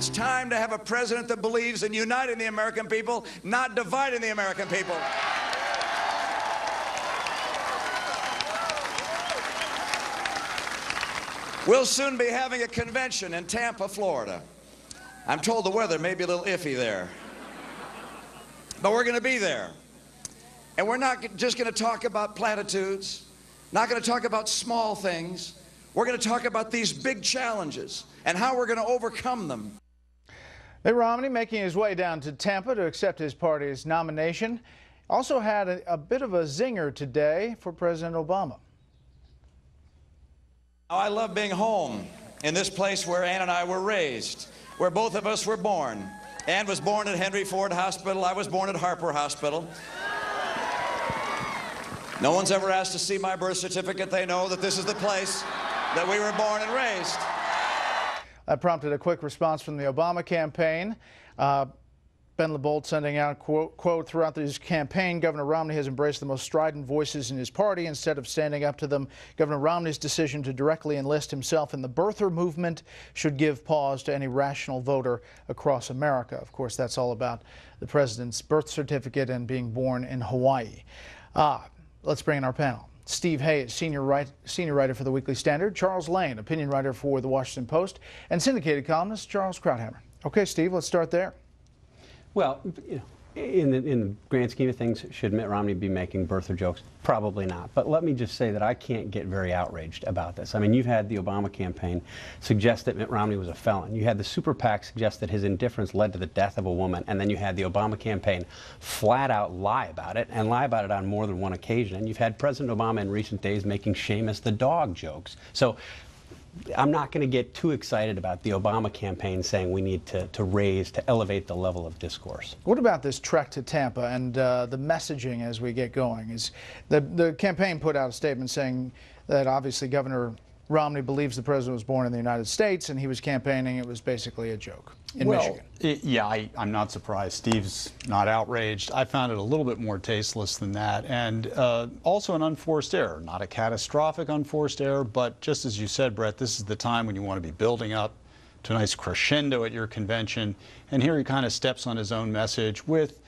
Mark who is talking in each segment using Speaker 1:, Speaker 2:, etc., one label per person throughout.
Speaker 1: it's time to have a president that believes in uniting the American people, not dividing the American people. We'll soon be having a convention in Tampa, Florida. I'm told the weather may be a little iffy there. But we're going to be there. And we're not just going to talk about platitudes, not going to talk about small things. We're going to talk about these big challenges and how we're going to overcome them.
Speaker 2: Mitt Romney making his way down to Tampa to accept his party's nomination. Also had a bit of a zinger today for President Obama.
Speaker 1: I love being home in this place where Ann and I were raised, where both of us were born. Ann was born at Henry Ford Hospital. I was born at Harper Hospital. No one's ever asked to see my birth certificate. They know that this is the place that we were born and raised.
Speaker 2: That prompted a quick response from the Obama campaign. Ben LeBold sending out, quote, throughout his campaign, Governor Romney has embraced the most strident voices in his party instead of standing up to them. Governor Romney's decision to directly enlist himself in the birther movement should give pause to any rational voter across America. Of course, that's all about the president's birth certificate and being born in Hawaii. Let's bring in our panel. Steve Hayes, senior writer for the Weekly Standard, Charles Lane, opinion writer for the Washington Post, and syndicated columnist Charles Krauthammer. Okay, Steve, let's start there.
Speaker 3: Well, in the grand scheme of things, should Mitt Romney be making birther jokes? Probably not. But let me just say that I can't get very outraged about this. I mean, you've had the Obama campaign suggest that Mitt Romney was a felon. You had the super PAC suggest that his indifference led to the death of a woman. And then you had the Obama campaign flat out lie about it, and lie about it on more than one occasion. And you've had President Obama in recent days making Seamus the dog jokes. So I'm not going to get too excited about the Obama campaign saying we need to elevate the level of discourse.
Speaker 2: What about this trek to Tampa and the messaging as we get going? Is the campaign put out a statement saying that obviously Governor Romney believes the president was born in the United States and he was campaigning. It was basically a joke in Michigan.
Speaker 4: Yeah, I'm not surprised. Steve's not outraged. I found it a little bit more tasteless than that, and also an unforced error. Not a catastrophic unforced error, but just as you said, Brett, this is the time when you want to be building up to a nice crescendo at your convention, and here he kind of steps on his own message with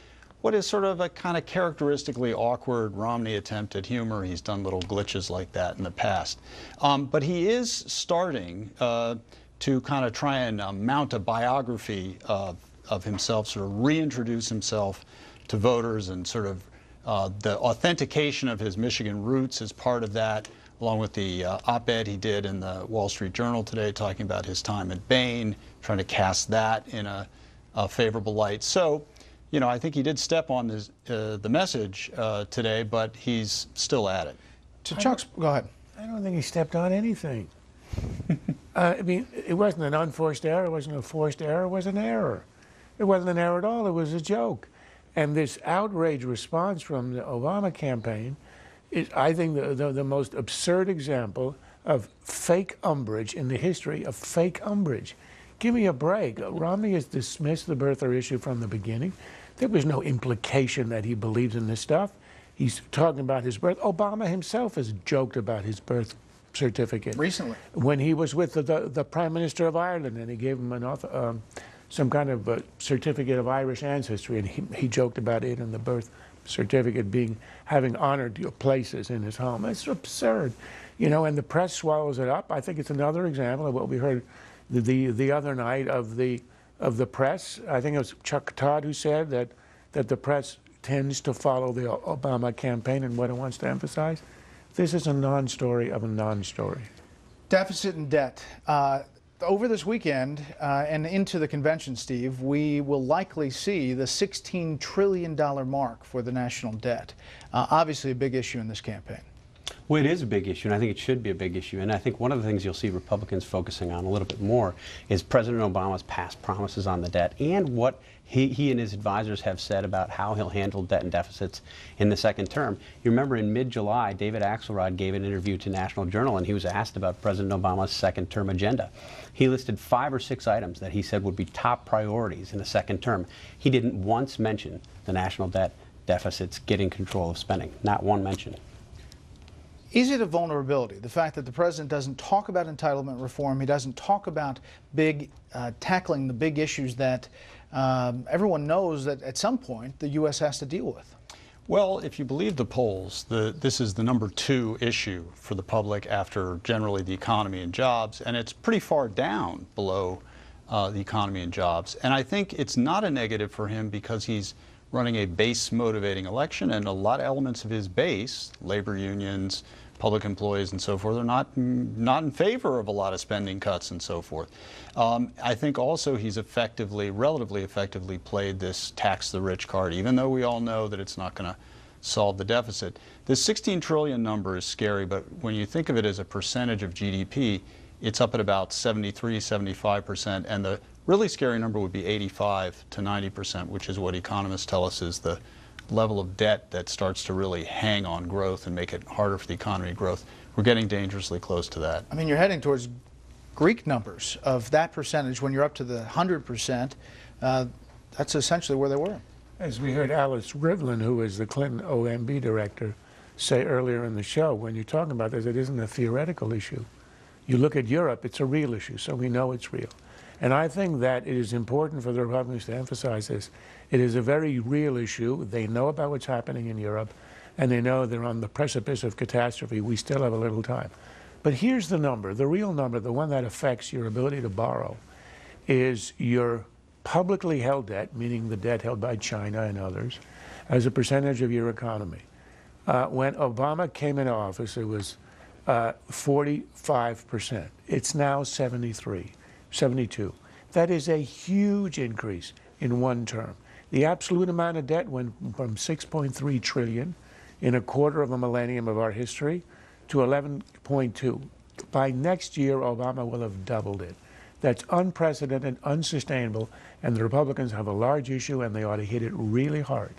Speaker 4: what is sort of a kind of characteristically awkward Romney attempt at humor. He's done little glitches like that in the past. But he is starting to kind of try and mount a biography of himself, sort of reintroduce himself to voters, and sort of the authentication of his Michigan roots is part of that, along with the op-ed he did in the Wall Street Journal today talking about his time at Bain, trying to cast that in a favorable light. So, you know, I think he did step on the message today, but he's still at it.
Speaker 2: To Chuck's, go ahead.
Speaker 5: I don't think he stepped on anything. I mean, it wasn't an unforced error, it wasn't a forced error, it was an error. It wasn't an error at all, it was a joke. And this outrage response from the Obama campaign is, I think, the most absurd example of fake umbrage in the history of fake umbrage. Give me a break. Romney has dismissed the birther issue from the beginning. There was no implication that he believes in this stuff. He's talking about his birth. Obama himself has joked about his birth certificate.
Speaker 2: Recently.
Speaker 5: When he was with the Prime Minister of Ireland, and he gave him some kind of certificate of Irish ancestry, and he joked about it and the birth certificate having honored places in his home. It's absurd. You know, and the press swallows it up. I think it's another example of what we heard the other night of the press. I think it was Chuck Todd who said that the press tends to follow the Obama campaign and what it wants to emphasize. This is a non-story of a non-story.
Speaker 2: Deficit and debt. Over this weekend and into the convention, Steve, we will likely see the $16 trillion mark for the national debt. Obviously a big issue in this campaign.
Speaker 3: Well, it is a big issue, and I think it should be a big issue. And I think one of the things you'll see Republicans focusing on a little bit more is President Obama's past promises on the debt and what he and his advisors have said about how he'll handle debt and deficits in the second term. You remember in mid-July, David Axelrod gave an interview to National Journal, and he was asked about President Obama's second-term agenda. He listed 5 or 6 items that he said would be top priorities in the second term. He didn't once mention the national debt, deficits, getting control of spending. Not one mention.
Speaker 2: Is it a vulnerability, the fact that the president doesn't talk about entitlement reform, he doesn't talk about tackling the big issues that everyone knows that at some point the U.S. has to deal with?
Speaker 4: Well, if you believe the polls, this is the #2 issue for the public after generally the economy and jobs, and it's pretty far down below the economy and jobs. And I think it's not a negative for him because he's running a base-motivating election, and a lot of elements of his base, labor unions, public employees and so forth, are not in favor of a lot of spending cuts and so forth. I think also he's relatively effectively played this tax the rich card, even though we all know that it's not going to solve the deficit. This 16 trillion number is scary, but when you think of it as a percentage of GDP, it's up at about 73–75%, and the really scary number would be 85 to 90%, which is what economists tell us is the level of debt that starts to really hang on growth and make it harder for the economy to grow. We're getting dangerously close to that.
Speaker 2: I mean, you're heading towards Greek numbers of that percentage. When you're up to the 100%, that's essentially where they were.
Speaker 5: As we heard Alice Rivlin, who is the Clinton OMB director, say earlier in the show, when you're talking about this, it isn't a theoretical issue. You look at Europe, it's a real issue, so we know it's real. And I think that it is important for the Republicans to emphasize this. It is a very real issue. They know about what's happening in Europe, and they know they're on the precipice of catastrophe. We still have a little time. But here's the number, the real number, the one that affects your ability to borrow, is your publicly held debt, meaning the debt held by China and others, as a percentage of your economy. When Obama came into office, it was 45%. It's now 73, 72. That is a huge increase in one term. The absolute amount of debt went from 6.3 trillion in a quarter of a millennium of our history to 11.2. By next year, Obama will have doubled it. That's unprecedented, unsustainable, and the Republicans have a large issue, and they ought to hit it really hard.